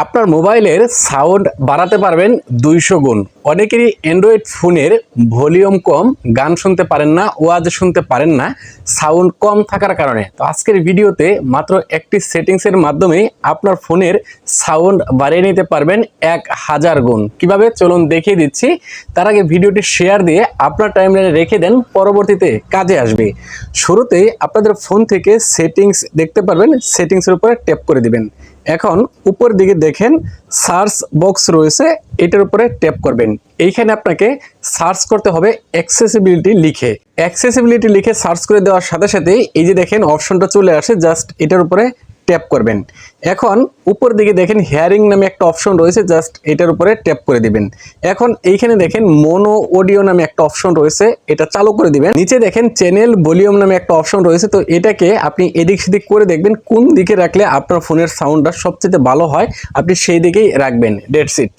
আপনার মোবাইলের সাউন্ড বাড়াতে পারবেন 200 গুণ। অনেকেরই অ্যান্ড্রয়েড ফোনের ভলিউম কম, গান শুনতে পারেন না, ওয়াজ শুনতে পারেন না সাউন্ড কম থাকার কারণে। তো আজকের ভিডিওতে মাত্র একটি সেটিংসের মাধ্যমে আপনার ফোনের সাউন্ড বাড়িয়ে নিতে পারবেন 1000 গুণ। কিভাবে চলুন দেখিয়ে দিচ্ছি। তার আগে ভিডিওটি শেয়ার দিয়ে আপনার টাইমলাইনে রেখে দেন, পরবর্তীতে কাজে আসবে। শুরুতেই আপনাদের ফোন থেকে সেটিংস দেখতে পারবেন, সেটিংসের উপরে ট্যাপ করে দিবেন। এখন উপর দিকে দেখেন সার্চ বক্স রয়েছে, এটার উপরে ট্যাপ করবেন। এইখানে আপনাকে সার্চ করতে হবে অ্যাক্সেসিবিলিটি লিখে। অ্যাক্সেসিবিলিটি লিখে সার্চ করে দেওয়ার সাথে সাথেই এই যে দেখেন অপশনটা চলে আসে, জাস্ট এটার উপরে ট্যাপ করবেন। এখন উপর দিকে দেখেন হিয়ারিং নামে একটা অপশন রয়েছে, জাস্ট এটার উপরে ট্যাপ করে দিবেন। এখন এইখানে দেখেন মোনো অডিও নামে একটা অপশন রয়েছে, এটা চালু করে দিবেন। নিচে দেখেন চ্যানেল ভলিউম নামে একটা অপশন রয়েছে, তো এটাকে আপনি এদিক সেদিক করে দেখবেন কোন দিকে রাখলে আপনার ফোনের সাউন্ডটা সবচেয়ে ভালো হয়, আপনি সেই দিকেই রাখবেন। That's it.